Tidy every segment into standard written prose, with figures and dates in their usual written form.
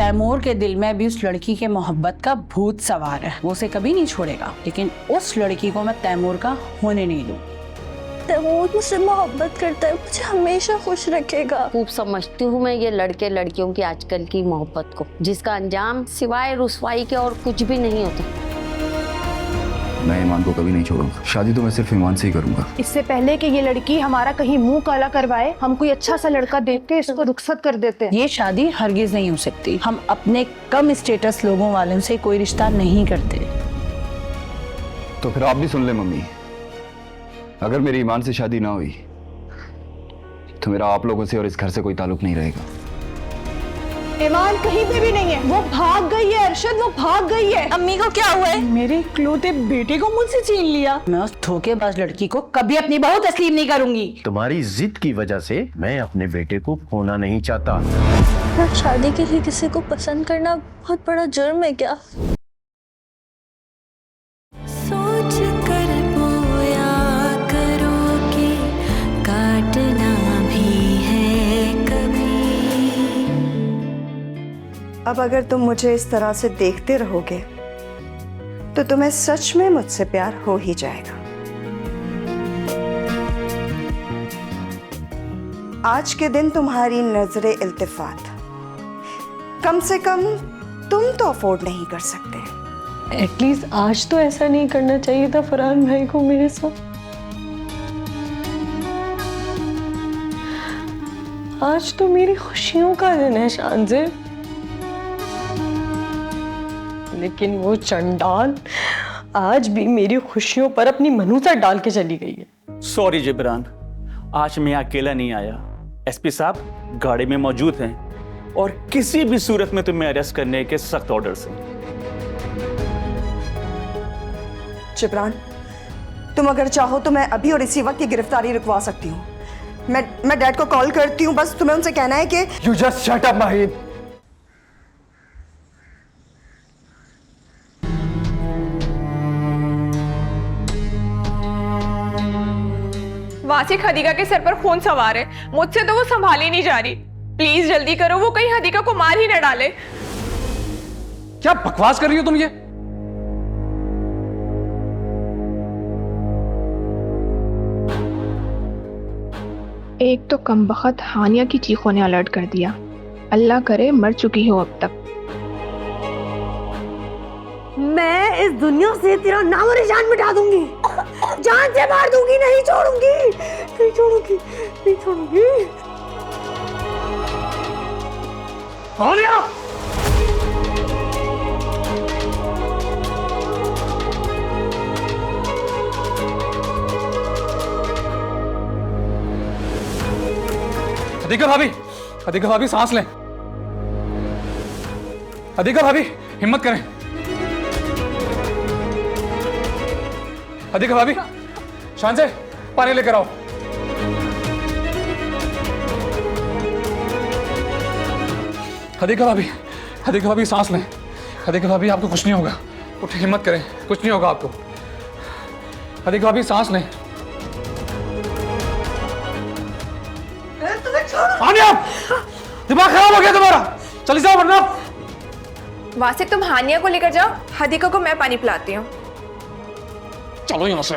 तैमूर के दिल में भी उस लड़की के मोहब्बत का भूत सवार है, वो उसे कभी नहीं छोड़ेगा, लेकिन उस लड़की को मैं तैमूर का होने नहीं दूँ। तैमूर मुझसे मोहब्बत करता है, मुझे हमेशा खुश रखेगा। खूब समझती हूँ मैं ये लड़के लड़कियों की आजकल की मोहब्बत को, जिसका अंजाम सिवाय रुसवाई के और कुछ भी नहीं होता। मैं ईमान को कभी नहीं छोड़ूंगा, शादी तो मैं सिर्फ ईमान से ही करूंगा। इससे पहले कि ये लड़की हमारा कहीं मुंह काला करवाए, हम कोई अच्छा सा लड़का देख के इसको रुखसत कर देते हैं। ये शादी हरगिज नहीं हो सकती। हम अपने कम स्टेटस लोगों वालों से कोई रिश्ता नहीं करते। तो फिर आप भी सुन ले मम्मी, अगर मेरी ईमान से शादी ना हुई तो मेरा आप लोगों से और इस घर से कोई ताल्लुक नहीं रहेगा। ईमान कहीं पे भी नहीं है, वो भाग गई है अरशद, वो भाग गई है। अम्मी को क्या हुआ है? मेरे इकलौते बेटे को मुझसे छीन लिया। मैं उस धोखेबाज लड़की को कभी अपनी बहू तस्लीम नहीं करूंगी। तुम्हारी जिद की वजह से मैं अपने बेटे को खोना नहीं चाहता। शादी के लिए किसी को पसंद करना बहुत बड़ा जुर्म है क्या? सोच कर बोया करो कि काटना भी है कभी। अब अगर तुम मुझे इस तरह से देखते रहोगे तो तुम्हें सच में मुझसे प्यार हो ही जाएगा। आज के दिन तुम्हारी नजरे इल्तिफात कम से कम तुम तो अफोर्ड नहीं कर सकते। एटलीस्ट आज तो ऐसा नहीं करना चाहिए था फरहान भाई को मेरे साथ। आज तो मेरी खुशियों का दिन है शानज़े, लेकिन वो चंडाल आज भी मेरी खुशियों पर अपनी मनूसा डाल के चली गई है। सॉरी जिब्रान, आज मैं अकेला नहीं आया। एसपी साहब गाड़ी में मौजूद हैं और किसी भी सूरत में तुम्हें अरेस्ट करने के सख्त ऑर्डर्स हैं। जिब्रान, तुम अगर चाहो तो मैं अभी और इसी वक्त की गिरफ्तारी रुकवा सकती हूँ। मैं डैड को कॉल करती हूँ, बस तुम्हें उनसे कहना है कि You just shut up, माहिद। वासिक Hadika के सर पर खून सवार है, मुझसे तो वो संभाली नहीं जा रही। प्लीज जल्दी करो, वो कहीं हदीका को मार ही न डाले। क्या बकवास कर रही हो तुम ये? एक तो कमबख्त हानिया की चीखों ने अलर्ट कर दिया। अल्लाह करे मर चुकी हो अब तक। मैं इस दुनिया से तेरा नाम और निशान मिटा दूंगी, जान से मार दूंगी, नहीं छोड़ूंगी, नहीं छोड़ूंगी, नहीं छोड़ूंगी। हानिया! हदीका भाभी, हदीका भाभी सांस लें। हदीका भाभी हिम्मत करें। हदीका भाभी, शान से पानी लेकर आओ। हदीका भाभी, हदीका भाभी सांस लें। हदीका भाभी आपको कुछ नहीं होगा, उठ हिम्मत करें, कुछ नहीं होगा आपको। हदीका भाभी सांस लें। हानिया, दिमाग खराब हो गया तुम्हारा, चली जाओ वरना। वासिक तुम हानिया को लेकर जाओ, हदीका को मैं पानी पिलाती हूँ। चलो यहाँ से।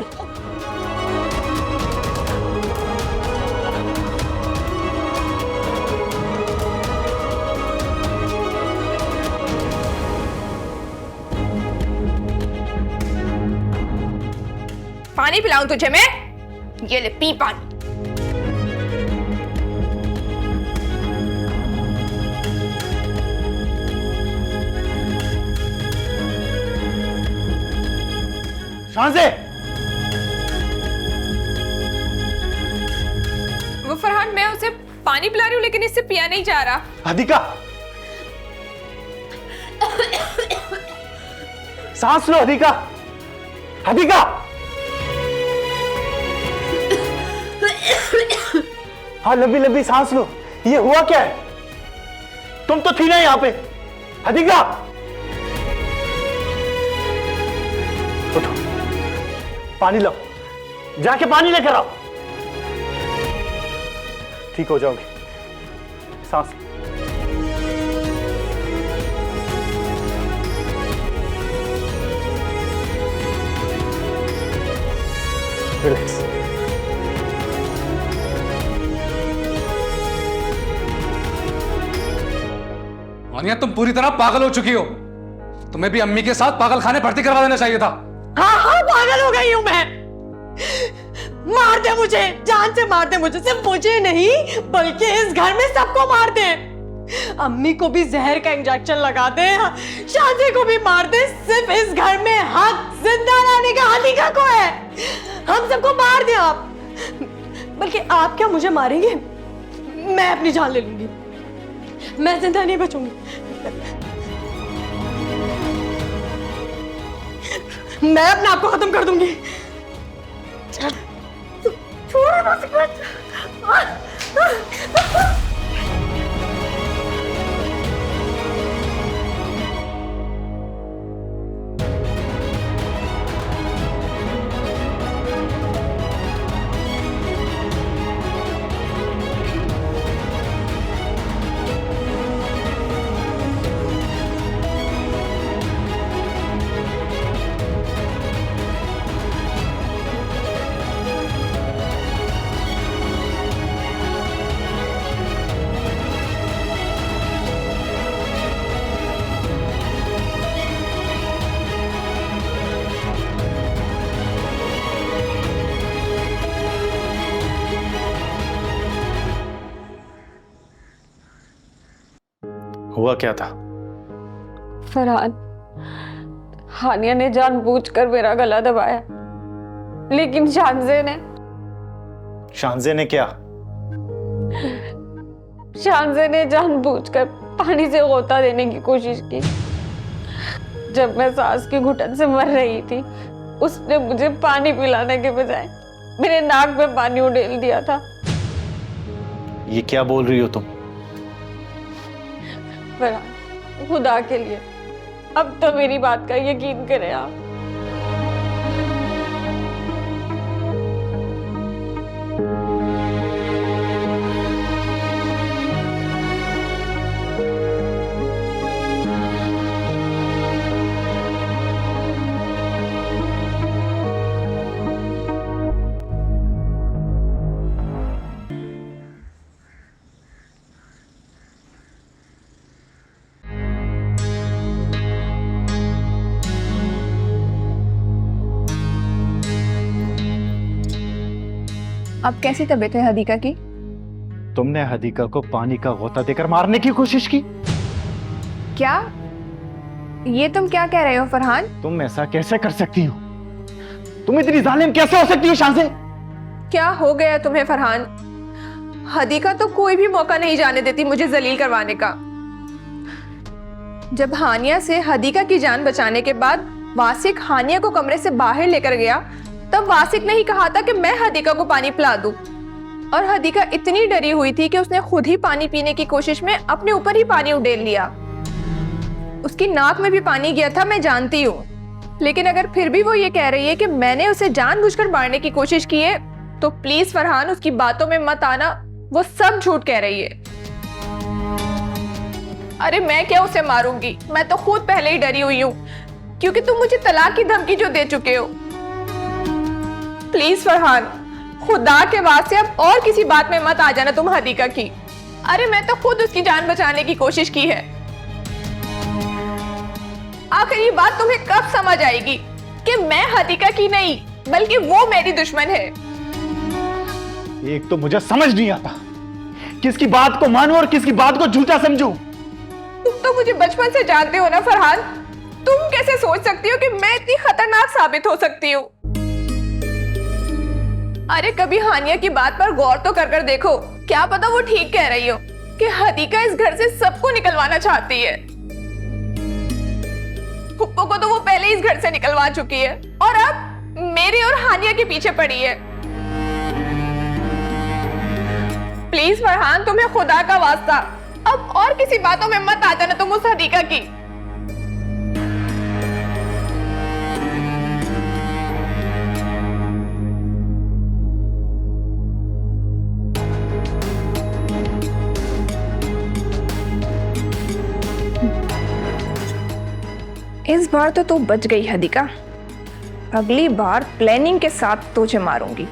पानी पिलाऊं तुझे मैं? ये ले पी पानी। शान से वो फरहान, मैं उसे पानी पिला रही हूँ लेकिन इससे पिया नहीं जा रहा। हदीका, सांस लो हदीका, हदीका। हाँ लंबी लंबी सांस लो। ये हुआ क्या है? तुम तो थी ना यहाँ पे। हदीका उठो, पानी लो, जाके पानी लेकर आओ। ठीक हो जाओगे, सांस लो। रिलैक्स। हानिया, तुम पूरी तरह पागल हो चुकी हो। तुम्हें भी अम्मी के साथ पागल खाने भर्ती करवा देना चाहिए था। हाँ हाँ, पागल हो गई हूँ मैं। मार दे मुझे, जान से मार दे मुझे, सिर्फ मुझे नहीं बल्कि इस घर में सबको मार दे। अम्मी को भी जहर का इंजेक्शन लगा दे, शादी को भी मार दे। सिर्फ इस घर में हक जिंदा रहने का हनीका को है। हम सबको मार दे आप। बल्कि आप क्या मुझे मारेंगे? मैं अपनी जान ले लूंगी, मैं जिंदा नहीं बचूंगी। मैं अपने आप को खत्म कर दूंगी। छोड़ो ना। हुआ क्या था? फरहान, हानिया ने जानबूझकर मेरा गला दबाया, लेकिन शानजे ने क्या? शानजे ने जानबूझकर पानी से गोता देने की कोशिश की। जब मैं सांस की घुटन से मर रही थी, उसने मुझे पानी पिलाने के बजाय मेरे नाक में पानी उड़ेल दिया था। ये क्या बोल रही हो तुम? फरहान, खुदा के लिए अब तो मेरी बात का यकीन करें आप। अब कैसी तबीयत है हदीका की? तुमने हदीका को पानी का गोता देकर मारने की कोशिश की? क्या? ये तुम क्या कह रहे हो फरहान? तुम ऐसा कैसे कर सकती हो? तुम इतनी जालिम कैसे हो सकती हो शानजे? क्या हो गया तुम्हें फरहान? हदीका तो कोई भी मौका नहीं जाने देती मुझे जलील करवाने का। जब हानिया से हदीका की जान बचाने के बाद वासिक हानिया को कमरे से बाहर लेकर गया, तब वासिक ने ही कहा था कि मैं हदीका को पानी पिला दूं। और हदीका इतनी डरी हुई थी कि उसने खुद ही पानी पीने की कोशिश में अपने ऊपर ही पानी उड़ेल लिया। उसकी नाक में भी पानी गया था, मैं जानती हूँ। लेकिन अगर फिर भी वो ये कह रही है कि मैंने उसे जानबूझकर मारने की कोशिश की है, तो प्लीज फरहान उसकी बातों में मत आना। वो सब झूठ कह रही है। अरे मैं क्या उसे मारूंगी? मैं तो खुद पहले ही डरी हुई हूँ, क्योंकि तुम मुझे तलाक की धमकी जो दे चुके हो। प्लीज फरहान, खुदा के वास्ते अब और किसी बात में मत आ जाना तुम हदीका की। अरे मैं तो खुद उसकी जान बचाने की कोशिश की है। आखिर ये बात तुम्हें कब समझ आएगी कि मैं हदीका की नहीं बल्कि वो मेरी दुश्मन है? एक तो मुझे समझ नहीं आता किसकी बात को मानूं और किसकी बात को झूठा समझूं। तुम तो मुझे बचपन से जानते हो ना फरहान। तुम कैसे सोच सकती हो कि मैं इतनी खतरनाक साबित हो सकती हूँ? अरे कभी हानिया की बात पर गौर तो कर देखो। क्या पता वो ठीक कह रही हो कि हदीका इस घर से सबको निकलवाना चाहती है। फुप्पो को तो वो पहले इस घर से निकलवा चुकी है और अब मेरे और हानिया के पीछे पड़ी है। प्लीज फरहान, तुम्हें खुदा का वास्ता अब और किसी बातों में मत आ जाना तुम उस हदीका की। इस बार तो तू बच गई हदीका, अगली बार प्लानिंग के साथ तुझे मारूंगी,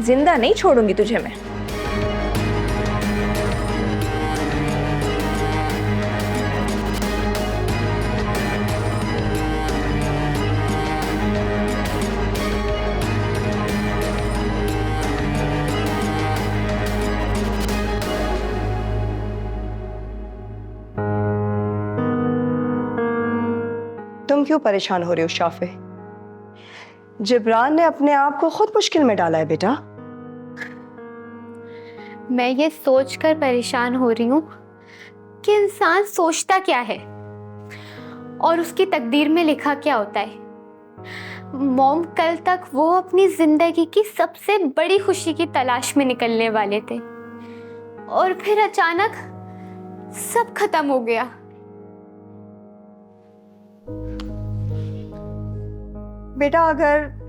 जिंदा नहीं छोड़ूंगी तुझे मैं। तुम क्यों परेशान हो रहे हो शाफे? जिब्रान ने अपने आप को खुद मुश्किल में डाला है बेटा। मैं ये सोचकर परेशान हो रही हूँ कि इंसान सोचता क्या है और उसकी तकदीर में लिखा क्या होता है। मॉम, कल तक वो अपनी जिंदगी की सबसे बड़ी खुशी की तलाश में निकलने वाले थे और फिर अचानक सब खत्म हो गया। बेटा, अगर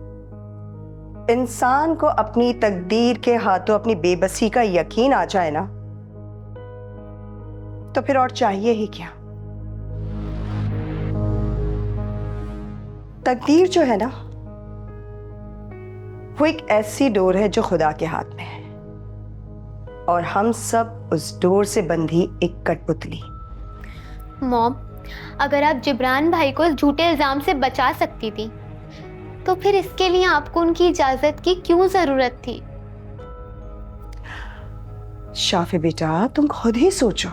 इंसान को अपनी तकदीर के हाथों अपनी बेबसी का यकीन आ जाए ना, तो फिर और चाहिए ही क्या। तकदीर जो है ना, वो एक ऐसी डोर है जो खुदा के हाथ में है और हम सब उस डोर से बंधी एक कठपुतली। मॉम, अगर आप जिब्रान भाई को इस झूठे इल्जाम से बचा सकती थी तो फिर इसके लिए आपको उनकी इजाजत की क्यों जरूरत थी? शाफी बेटा, तुम खुद ही सोचो।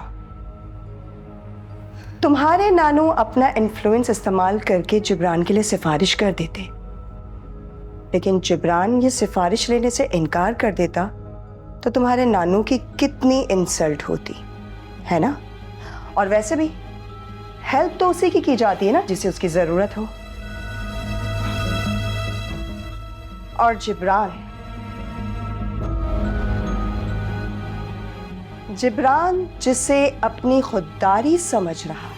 तुम्हारे नानू अपना इन्फ्लुएंस इस्तेमाल करके जिब्रान के लिए सिफारिश कर देते, लेकिन जिब्रान ये सिफारिश लेने से इनकार कर देता तो तुम्हारे नानू की कितनी इंसल्ट होती है ना। और वैसे भी हेल्प तो उसी की जाती है ना जिसे उसकी जरूरत हो। और जिब्रान जिसे अपनी खुददारी समझ रहा है,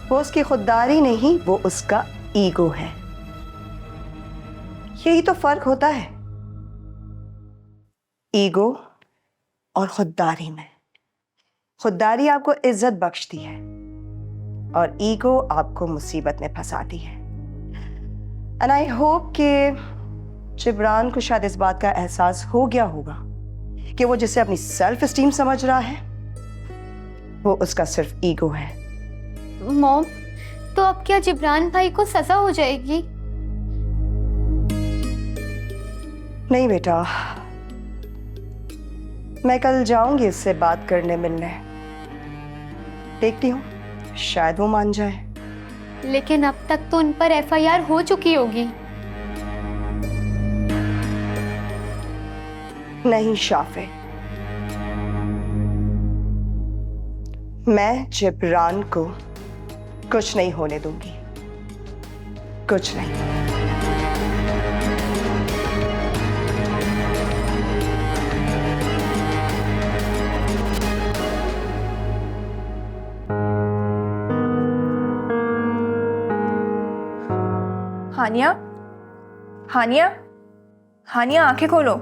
वो उसकी खुददारी नहीं, वो उसका ईगो है। यही तो फर्क होता है ईगो और खुददारी में। खुददारी आपको इज्जत बख्शती है और ईगो आपको मुसीबत में फंसाती है। एंड आई होप कि जिब्रान को शायद इस बात का एहसास हो गया होगा कि वो जिसे अपनी सेल्फ एस्टीम समझ रहा है वो उसका सिर्फ ईगो है। मॉम, तो अब क्या जिब्रान भाई को सजा हो जाएगी? नहीं बेटा, मैं कल जाऊंगी इससे बात करने मिलने, देखती हूँ शायद वो मान जाए। लेकिन अब तक तो उन पर एफआईआर हो चुकी होगी। नहीं शाफे, मैं जिब्रान को कुछ नहीं होने दूंगी, कुछ नहीं। हानिया, हानिया, हानिया आंखें खोलो।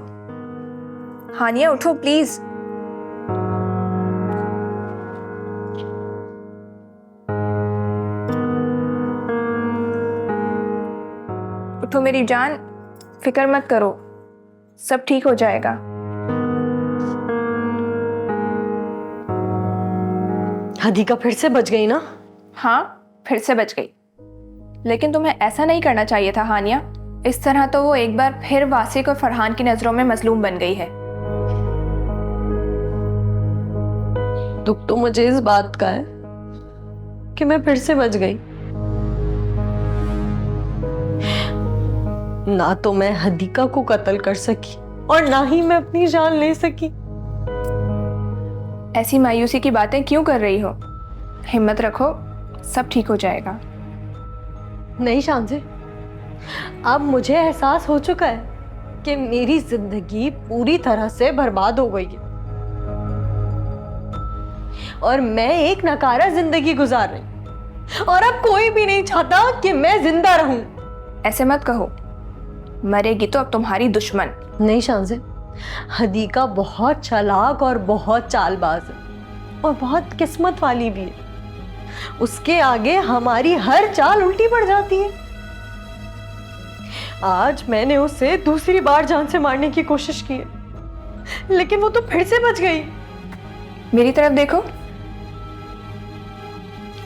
हानिया उठो प्लीज। उठो मेरी जान, फिक्र मत करो, सब ठीक हो जाएगा। हदीका फिर से बच गई ना? हाँ, फिर से बच गई, लेकिन तुम्हें ऐसा नहीं करना चाहिए था हानिया। इस तरह तो वो एक बार फिर वासिक और फरहान की नजरों में मजलूम बन गई है। दुख तो मुझे इस बात का है कि मैं फिर से बच गई। ना तो मैं हदीका को कत्ल कर सकी और ना ही मैं अपनी जान ले सकी। ऐसी मायूसी की बातें क्यों कर रही हो? हिम्मत रखो, सब ठीक हो जाएगा। नहीं शांजे, अब मुझे एहसास हो चुका है कि मेरी जिंदगी पूरी तरह से बर्बाद हो गई है और मैं एक नकारा जिंदगी गुजार रही और अब कोई भी नहीं चाहता कि मैं जिंदा रहूं। ऐसे मत कहो, मरेगी तो अब तुम्हारी दुश्मन। नहीं शांजे, हदीका बहुत चालाक और बहुत चालबाज है और बहुत किस्मत वाली भी है। उसके आगे हमारी हर चाल उल्टी पड़ जाती है। आज मैंने उसे दूसरी बार जान से मारने की कोशिश की है, लेकिन वो तो फिर से बच गई। मेरी तरफ देखो,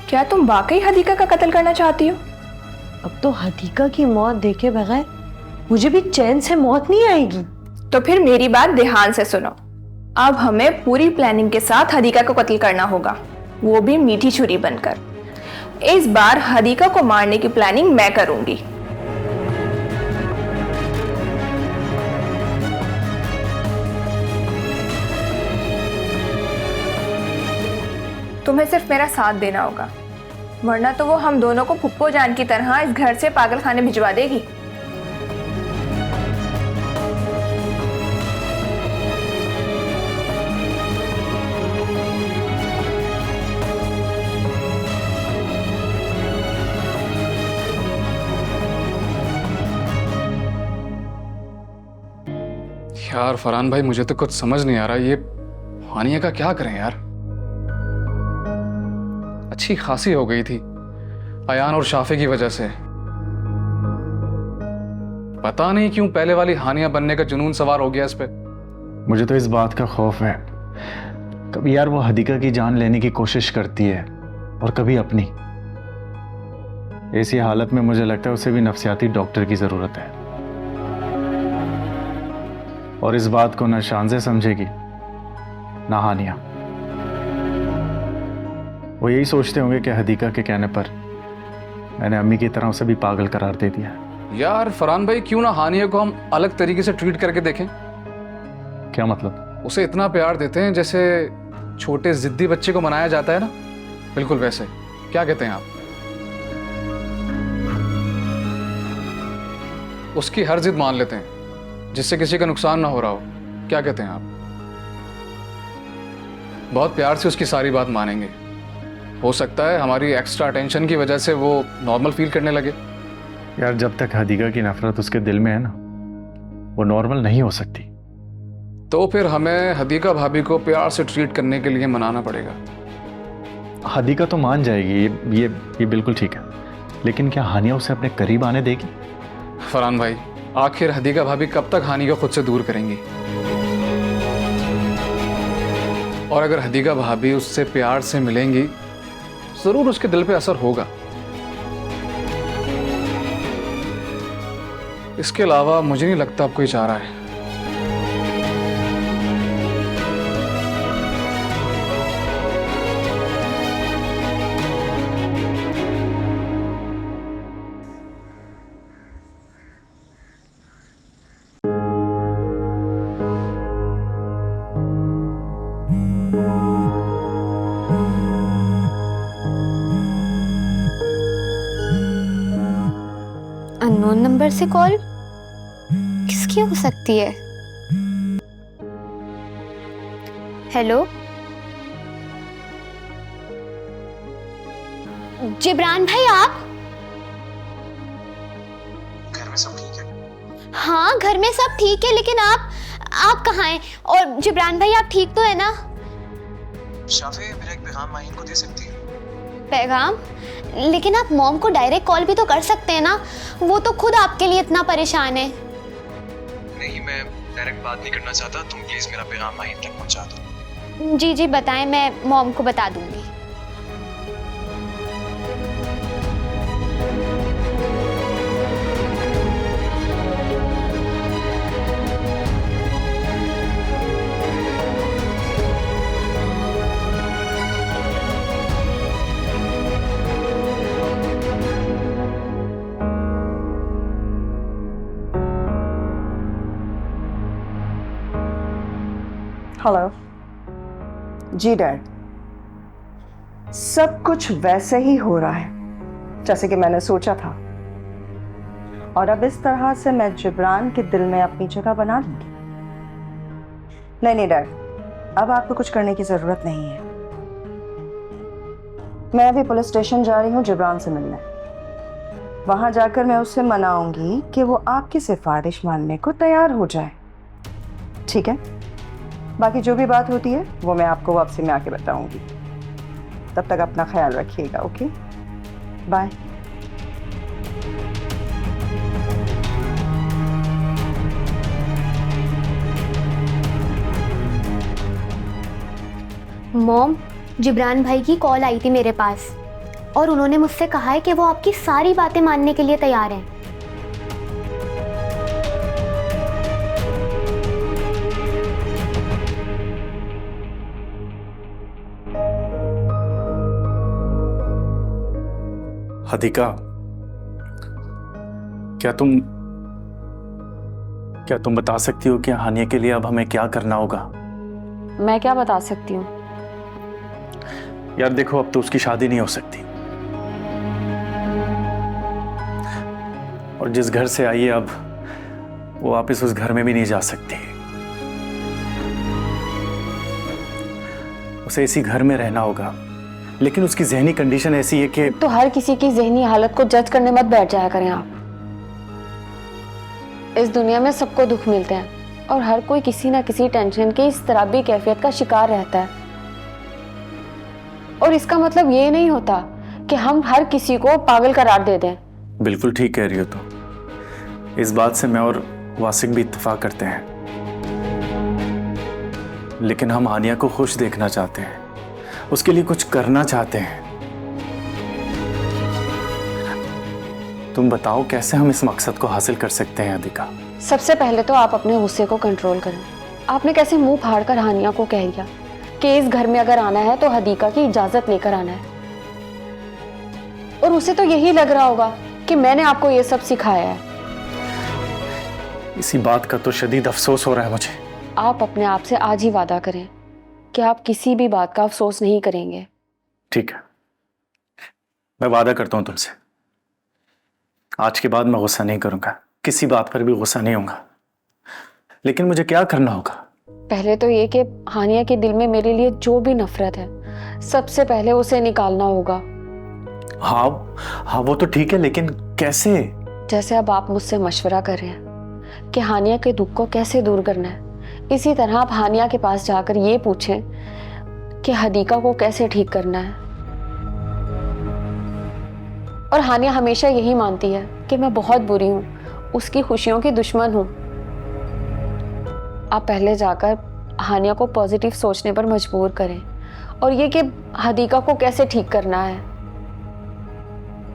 क्या तुम वाकई हदीका का कत्ल करना चाहती हो? अब तो हदीका की मौत देखे बगैर मुझे भी चैन से मौत नहीं आएगी। तो फिर मेरी बात ध्यान से सुनो। अब हमें पूरी प्लानिंग के साथ हदीका को कत्ल करना होगा, वो भी मीठी छुरी बनकर। इस बार हदीका को मारने की प्लानिंग मैं करूंगी। तुम्हें सिर्फ मेरा साथ देना होगा, वरना तो वो हम दोनों को फुप्पो जान की तरह इस घर से पागल खाने भिजवा देगी। यार फरहान भाई, मुझे तो कुछ समझ नहीं आ रहा, ये हानिया का क्या करें यार। अच्छी खासी हो गई थी अयान और शाफे की वजह से। पता नहीं क्यों पहले वाली हानिया बनने का जुनून सवार हो गया इस पे। मुझे तो इस बात का खौफ है, कभी यार वो हदीका की जान लेने की कोशिश करती है और कभी अपनी। ऐसी हालत में मुझे लगता है उसे भी नफ्सियाती डॉक्टर की जरूरत है। और इस बात को ना शानज़े समझेगी ना हानिया। वो यही सोचते होंगे कि हदीका के कहने पर मैंने अम्मी की तरह उसे भी पागल करार दे दिया। यार फरहान भाई, क्यों ना हानिया को हम अलग तरीके से ट्रीट करके देखें? क्या मतलब? उसे इतना प्यार देते हैं जैसे छोटे जिद्दी बच्चे को मनाया जाता है ना, बिल्कुल वैसे। क्या कहते हैं आप? उसकी हर जिद मान लेते हैं जिससे किसी का नुकसान ना हो रहा हो। क्या कहते हैं आप? बहुत प्यार से उसकी सारी बात मानेंगे। हो सकता है हमारी एक्स्ट्रा अटेंशन की वजह से वो नॉर्मल फील करने लगे। यार जब तक हदीका की नफरत उसके दिल में है ना, वो नॉर्मल नहीं हो सकती। तो फिर हमें हदीका भाभी को प्यार से ट्रीट करने के लिए मनाना पड़ेगा। हदीका तो मान जाएगी, ये बिल्कुल ठीक है, लेकिन क्या हानिया उसे अपने करीब आने देगी? फरहान भाई, आखिर हदीका भाभी कब तक हानि को खुद से दूर करेंगी? और अगर हदीका भाभी उससे प्यार से मिलेंगी, जरूर उसके दिल पे असर होगा। इसके अलावा मुझे नहीं लगता अब कोई चाह रहा है। अननोन नंबर से कॉल किसकी हो सकती है? हेलो, जिब्रान भाई आप? घर में सब ठीक है? हाँ घर में सब ठीक है, लेकिन आप कहाँ हैं? और जिब्रान भाई आप ठीक तो है ना? शाफे, मेरा एक पैगाम माहीन को दे सकती है? पैगाम? लेकिन आप मॉम को डायरेक्ट कॉल भी तो कर सकते हैं ना, वो तो खुद आपके लिए इतना परेशान है। नहीं, मैं डायरेक्ट बात नहीं करना चाहता, तुम प्लीज मेरा पैगाम माहीन तक पहुंचा दो। जी जी बताएं, मैं मॉम को बता दूंगी। हेलो जी डैड, सब कुछ वैसे ही हो रहा है जैसे कि मैंने सोचा था, और अब इस तरह से मैं जिब्रान के दिल में अपनी जगह बना लूंगी। नहीं डैड, अब आपको कुछ करने की जरूरत नहीं है। मैं अभी पुलिस स्टेशन जा रही हूँ जिब्रान से मिलने। वहां जाकर मैं उससे मनाऊंगी कि वो आपकी सिफारिश मानने को तैयार हो जाए, ठीक है? बाकी जो भी बात होती है वो मैं आपको वापसी में आके बताऊंगी। तब तक अपना ख्याल रखिएगा, ओके? बाय। मॉम, जिब्रान भाई की कॉल आई थी मेरे पास और उन्होंने मुझसे कहा है कि वो आपकी सारी बातें मानने के लिए तैयार हैं। हदीका, क्या तुम बता सकती हो कि हानिया के लिए अब हमें क्या करना होगा? मैं क्या बता सकती हूँ? यार देखो, अब तो उसकी शादी नहीं हो सकती, और जिस घर से आई है अब वो वापस उस घर में भी नहीं जा सकती। उसे इसी घर में रहना होगा, लेकिन उसकी जहनी कंडीशन ऐसी है कि तो हर किसी की जहनी हालत को जज करने मत बैठ जाया करें आप। इस दुनिया में सबको दुख मिलते हैं और हर कोई किसी ना किसी टेंशन की इस तरह भी कैफियत का शिकार रहता है, और इसका मतलब ये नहीं होता कि हम हर किसी को पागल करार दे दें। बिल्कुल ठीक कह रही हो तुम, इस बात से मैं और वासिक भी इत्तेफाक करते हैं, लेकिन हम हानिया को खुश देखना चाहते हैं, उसके लिए कुछ करना चाहते हैं। तुम बताओ कैसे हम इस मकसद को हासिल कर सकते हैं हदीका? सबसे पहले तो आप अपने गुस्से को कंट्रोल करें। आपने कैसे मुंह फाड़कर हानिया को कह दिया कि इस घर में अगर आना है तो हदीका की इजाजत लेकर आना है, और उसे तो यही लग रहा होगा कि मैंने आपको ये सब सिखाया है। इसी बात का तो शदीद अफसोस हो रहा है मुझे। आप अपने आप से आज ही वादा करें कि आप किसी भी बात का अफसोस नहीं करेंगे। ठीक है, मैं वादा करता हूं तुमसे, आज के बाद मैं गुस्सा नहीं करूंगा, किसी बात पर भी गुस्सा नहीं होऊंगा। लेकिन मुझे क्या करना होगा? पहले तो ये कि हानिया के दिल में मेरे लिए जो भी नफरत है सबसे पहले उसे निकालना होगा। हाँ वो तो ठीक है, लेकिन कैसे? जैसे अब आप मुझसे मशवरा कर रहे हैं कि हानिया के दुख को कैसे दूर करना है, इसी तरह आप हानिया के पास जाकर ये पूछें कि हदीका को कैसे ठीक करना है। और हानिया हमेशा यही मानती है कि मैं बहुत बुरी हूं, उसकी खुशियों की दुश्मन हूं। आप पहले जाकर हानिया को पॉजिटिव सोचने पर मजबूर करें, और ये कि हदीका को कैसे ठीक करना है।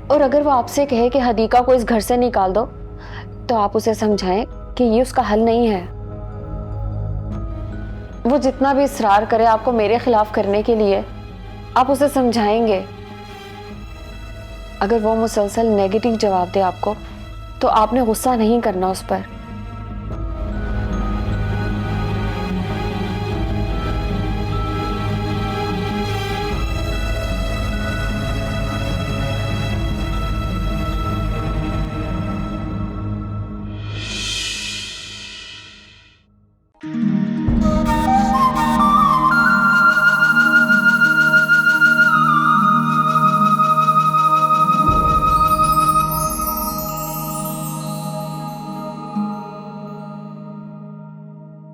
और अगर वो आपसे कहे कि हदीका को इस घर से निकाल दो, तो आप उसे समझाएं कि ये उसका हल नहीं है। वो जितना भी इसरार करे आपको मेरे खिलाफ करने के लिए, आप उसे समझाएंगे। अगर वो मुसलसल नेगेटिव जवाब दे आपको, तो आपने गुस्सा नहीं करना उस पर,